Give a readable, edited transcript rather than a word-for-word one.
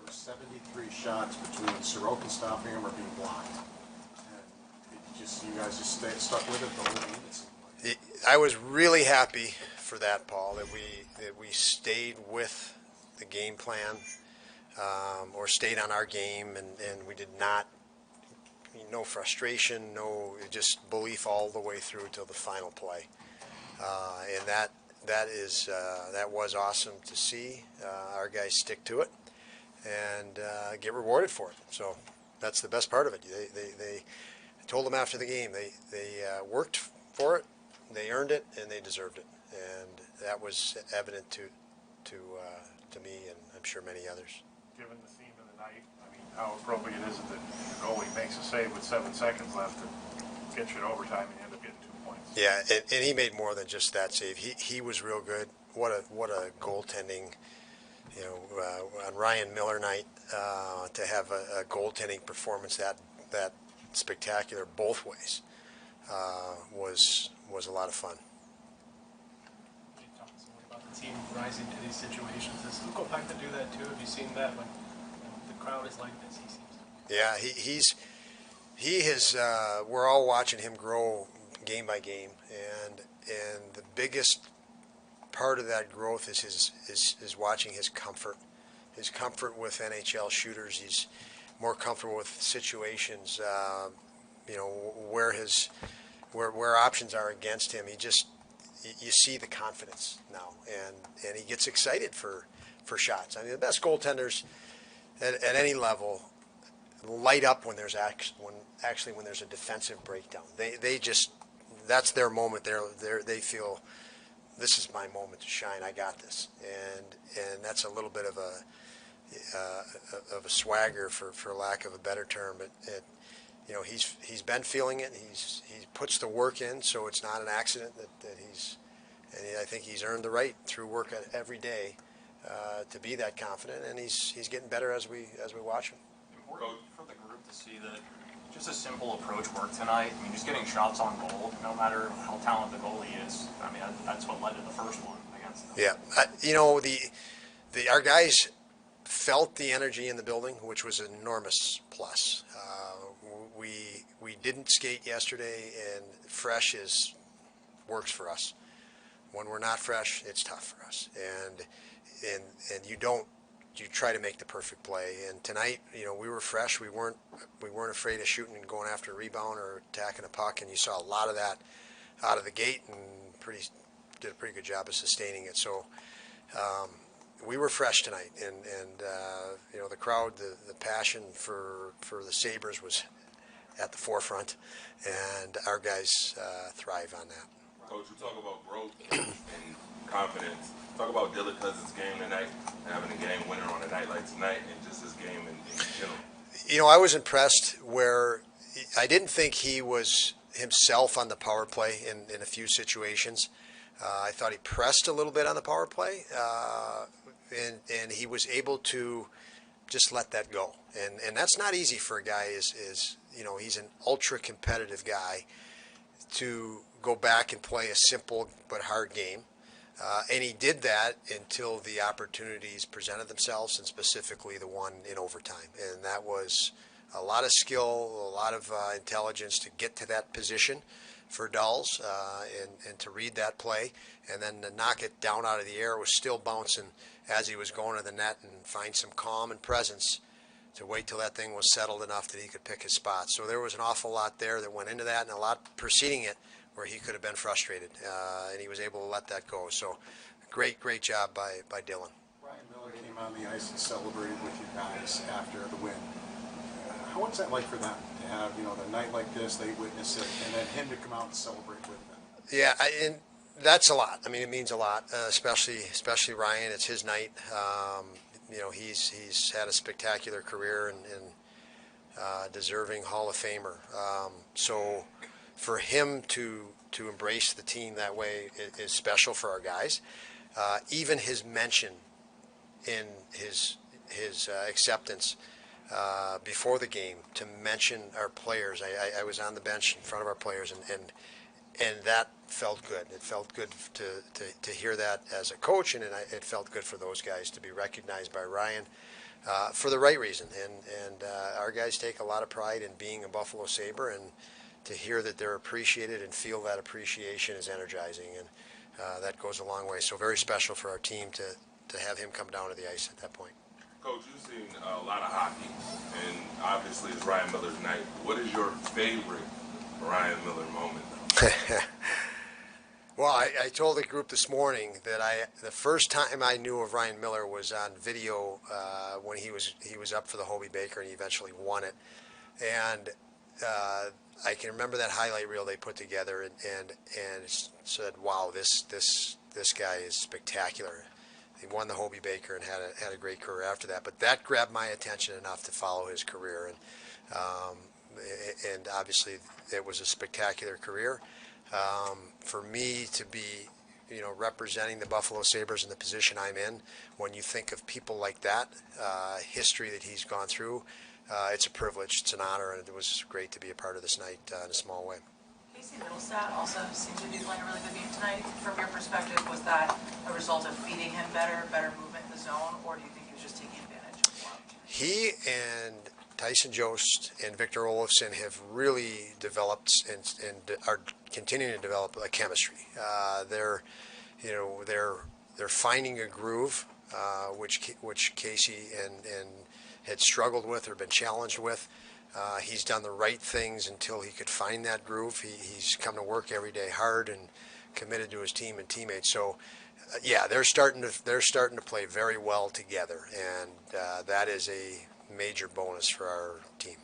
were 73 shots between Sorokin stopping him or being blocked. And you guys just stuck with it the whole game. I was really happy for that, Paul, that we stayed with the game plan, or stayed on our game, and we did not, no frustration, no, just belief all the way through till the final play, and that was awesome to see. Our guys stick to it and get rewarded for it. So that's the best part of it. They told them after the game they worked for it, they earned it, and they deserved it, and that was evident to me and I'm sure many others. Given the theme of the night, I mean, how appropriate is it that the goalie makes a save with 7 seconds left and gets you in overtime and you end up getting 2 points? Yeah, and he made more than just that save. He was real good. What a goaltending, on Ryan Miller night, to have a goaltending performance that spectacular both ways was a lot of fun. You talked somewhat about the team rising to these situations. Does Luko Pekka do that too? Have you seen that when the crowd is like this? He seems to. Yeah, he has. We're all watching him grow game by game, and the biggest part of that growth is watching his comfort with NHL shooters. He's more comfortable with situations, where options are against him. You see the confidence now, and he gets excited for shots. I mean, the best goaltenders at any level light up when there's when there's a defensive breakdown. They just, that's their moment. They feel, this is my moment to shine. I got this, and that's a little bit of a swagger, for lack of a better term. But he's been feeling it. He puts the work in, so it's not an accident that I think he's earned the right through work every day to be that confident, and he's getting better as we watch him. Important for the group to see that just a simple approach worked tonight. I mean, just getting shots on goal, no matter how talented the goalie is. I mean, that's what led to the first one against them. Yeah, our guys felt the energy in the building, which was an enormous plus. We didn't skate yesterday, and fresh works for us. When we're not fresh, it's tough for us, and you try to make the perfect play. And tonight, we were fresh. We weren't afraid of shooting and going after a rebound or attacking a puck, and you saw a lot of that out of the gate, and did a pretty good job of sustaining it. So we were fresh tonight, and the crowd, the passion for the Sabres was at the forefront, and our guys thrive on that. Coach, you talk about growth and confidence. Talk about Dylan Cousins' game tonight, having a game winner on a night like tonight, and just his game in general. I was impressed where I didn't think he was himself on the power play in a few situations. I thought he pressed a little bit on the power play, and he was able to just let that go. And that's not easy for a guy. He's an ultra competitive guy to go back and play a simple but hard game. And he did that until the opportunities presented themselves, and specifically the one in overtime. And that was a lot of skill, a lot of intelligence to get to that position for Dulles, and to read that play, and then to knock it down out of the air. It was still bouncing as he was going to the net, and find some calm and presence to wait till that thing was settled enough that he could pick his spot. So there was an awful lot there that went into that, and a lot preceding it where he could have been frustrated, and he was able to let that go. So great job by Dylan. Ryan Miller came on the ice and celebrated with you guys after the win. What's that like for them to have, the night like this, they witness it, and then him to come out and celebrate with them? Yeah, and that's a lot. I mean, it means a lot, especially Ryan. It's his night. He's had a spectacular career and deserving Hall of Famer. So for him to embrace the team that way is special for our guys. Even his mention in his acceptance before the game to mention our players. I was on the bench in front of our players, and that felt good. It felt good to hear that as a coach, and it felt good for those guys to be recognized by Ryan for the right reason. And our guys take a lot of pride in being a Buffalo Sabre, and to hear that they're appreciated and feel that appreciation is energizing, and that goes a long way. So very special for our team to have him come down to the ice at that point. Coach, you've seen a lot of hockey, and obviously it's Ryan Miller's night. What is your favorite Ryan Miller moment? Well, I told the group this morning that the first time I knew of Ryan Miller was on video when he was up for the Hobey Baker, and he eventually won it. And I can remember that highlight reel they put together, and said, "Wow, this guy is spectacular." He won the Hobey Baker and had a great career after that. But that grabbed my attention enough to follow his career, and obviously it was a spectacular career. For me to be, representing the Buffalo Sabres in the position I'm in, when you think of people like that, history that he's gone through, it's a privilege, it's an honor, and it was great to be a part of this night in a small way. Casey Middlestat also seems to be playing a really good game tonight. From your perspective, was that a result of feeding him better movement in the zone, or do you think he was just taking advantage of the opportunity? He and Tyson Jost and Victor Olofsson have really developed and are continuing to develop a chemistry. They're finding a groove, which Casey and had struggled with or been challenged with. He's done the right things until he could find that groove. He's come to work every day hard and committed to his team and teammates. So, yeah, they're starting to play very well together, and that is a major bonus for our team.